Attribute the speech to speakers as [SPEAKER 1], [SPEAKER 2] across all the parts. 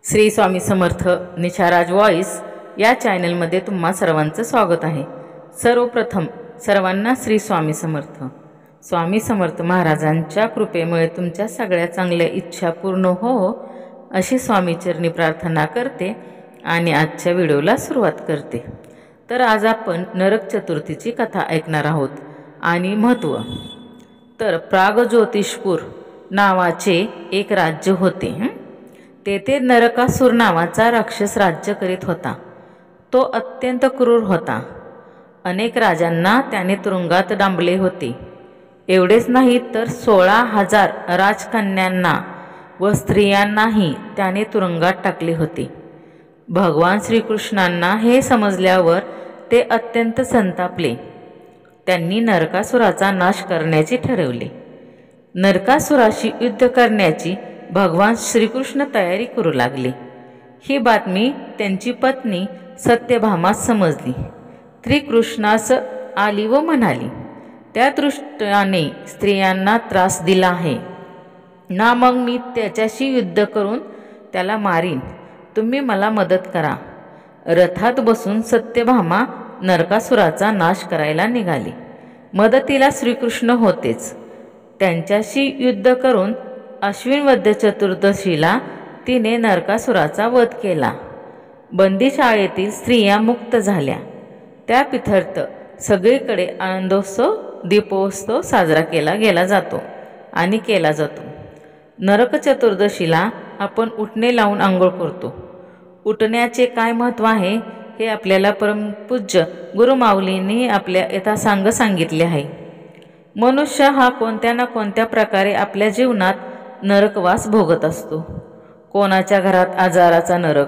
[SPEAKER 1] Shri Swami Samarth निशाराज voice या चॅनलमध्ये तुम्हा सर्वांचं स्वागत आहे। सर्वप्रथम सर्वांना श्री स्वामी समर्थ। स्वामी समर्थ महाराजांच्या कृपेमुळे तुमच्या सगळ्या चांगल्या इच्छा पूर्ण हो अशी स्वामीचरणी प्रार्थना करते आणि आजच्या व्हिडिओला सुरुवात करते। तर आज आपण नरक चतुर्थीची कथा ऐकणार आहोत आणि महत्त्व। तर प्रागज्योतिषपूर नावाचे एक राज्य होते। तेथे नरकासुर नावाचा राक्षस राज्य करीत होता। तो अत्यंत क्रूर होता। अनेक राजांना त्याने तुरुंगात डांबले होते। एवढेच नाही तर 16,000 राजकन्यांना व स्त्रियांनाही त्याने तुरुंगात टाकले होते। भगवान श्रीकृष्णांना हे समजल्यावर ते अत्यंत संतापले। त्यांनी नरकासुराचा नाश करण्याचे ठरवले। नरकासुराशी युद्ध करण्याची भगवान श्रीकृष्ण तयारी करू लागले। ही बातमी त्यांची पत्नी सत्यभामास समजली। ती कृष्णास आली व म्हणाली, त्या दृष्टाने स्त्रियांना त्रास दिला आहे ना, मग मी त्याच्याशी युद्ध करून त्याला मारीन। तुम्ही मला मदत करा। रथात बसून सत्यभामा नरकासुराचा नाश करायला निघाली। मदतीला श्रीकृष्ण होतेच। त्यांच्याशी युद्ध करून अश्विन वद्य चतुर्दशीला तिने नरकासुराचा वध केला। बंदीशाळेतील स्त्रिया मुक्त झाल्या। त्या पिथर्थ सगळीकडे आनंदोत्सव दीपोत्सव साजरा केला जातो। नरक चतुर्दशीला आपण उटणे लावून आंघोळ करतो। उटण्याचे काय महत्त्व आहे हे आपल्याला परमपूज्य गुरुमाऊलींनी आपल्या यथासांग सांगितले आहे। मनुष्य हा कोणत्या ना कोणत्या प्रकारे आपल्या जीवनात नरकवास भोगत असतो। कोणाच्या घरात आजाराचा नरक,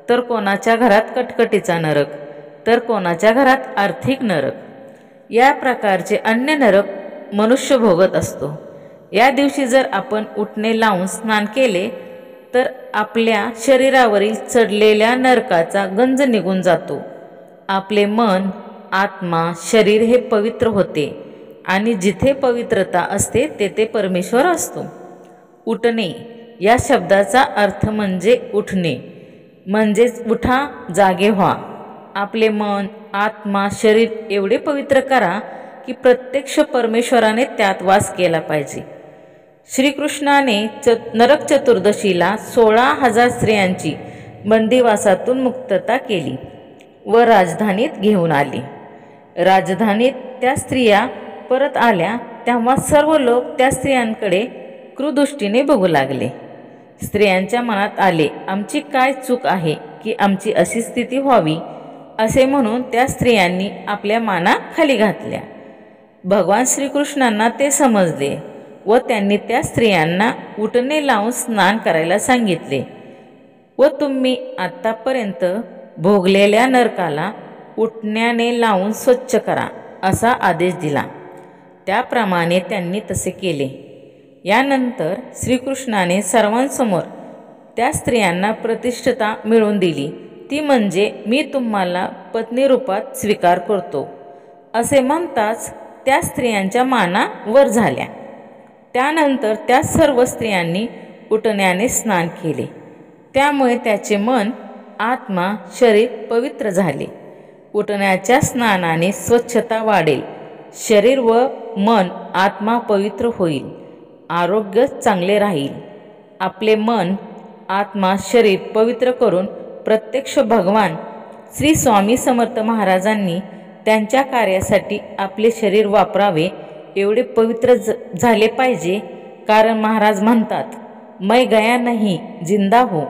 [SPEAKER 1] तर कोणाच्या घरात कटकटीचा नरक, तर कोणाच्या घरात आर्थिक नरक, या प्रकारचे अन्य नरक मनुष्य भोगत असतो। या दिवशी जर आपण उटणे लावून स्नान केले तर आपल्या शरीरावरील चढलेल्या नरकाचा गंज निघून जातो। आपले मन, आत्मा, शरीर हे पवित्र होते आणि जिथे पवित्रता असते तेथे परमेश्वर असतो। उठणे या शब्दाचा अर्थ म्हणजे उठणे, म्हणजेच उठा, जागे व्हा। आपले मन, आत्मा, शरीर एवढे पवित्र करा की प्रत्यक्ष परमेश्वराने त्यात वास केला पाहिजे। श्रीकृष्णाने नरक चतुर्दशीला 16,000 स्त्रियांची बंदिवासातून मुक्तता केली व राजधानीत घेऊन आली। राजधानीत त्या स्त्रिया परत आल्या तेव्हा सर्व लोक त्या स्त्रियांकडे क्रूरदृष्टीने बघू लागले। स्त्रियांच्या मनात आले, आमची काय चूक आहे की आमची अशी स्थिती व्हावी, असे म्हणून त्या स्त्रियांनी आपल्या माना खाली घातल्या। भगवान श्रीकृष्णांना ते समजले व त्यांनी त्या स्त्रियांना उटणे लावून स्नान करायला सांगितले व तुम्ही आतापर्यंत भोगलेल्या नरकाला उटण्याने लावून स्वच्छ करा असा आदेश दिला। त्याप्रमाणे त्यांनी तसे केले। यानंतर श्रीकृष्णाने सर्वांसमोर त्या स्त्रियांना प्रतिष्ठता मिळवून दिली। ती म्हणजे मी तुम्हाला पत्नी रूपात स्वीकार करतो असे म्हणताच त्या स्त्रियांच्या माना वर झाल्या। त्यानंतर त्या सर्व स्त्रियांनी उटण्याने स्नान केले। त्यामुळे त्याचे मन, आत्मा, शरीर पवित्र झाले। उटण्याच्या स्नानाने स्वच्छता वाढेल, शरीर व मन, आत्मा पवित्र होईल, आरोग्य चांगले राहील। आपले मन, आत्मा, शरीर पवित्र करून प्रत्यक्ष भगवान श्री स्वामी समर्थ महाराजांनी त्यांच्या कार्यासाठी आपले शरीर वापरावे एवढे पवित्र झाले पाहिजे। कारण महाराज म्हणतात, मैं गया नहीं जिंदा हो,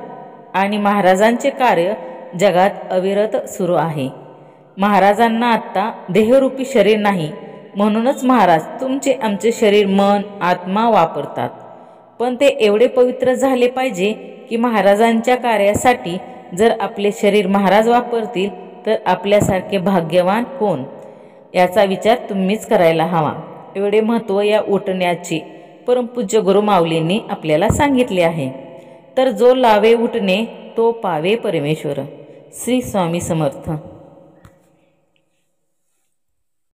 [SPEAKER 1] आणि महाराजांचे कार्य जगात अविरत सुरू आहे। महाराजांना आत्ता देहरूपी शरीर नाही, म्हणूनच महाराज तुमचे आमचे शरीर, मन, आत्मा वापरतात। पण ते एवढे पवित्र झाले पाहिजे की महाराजांच्या कार्यासाठी जर आपले शरीर महाराज वापरतील तर आपल्यासारखे भाग्यवान कोण, याचा विचार तुम्हीच करायला हवा। एवढे महत्त्व या उठण्याचे परमपूज्य गुरुमाऊलींनी आपल्याला सांगितले आहे। तर जो लावे उठणे तो पावे परमेश्वर। श्री स्वामी समर्थ।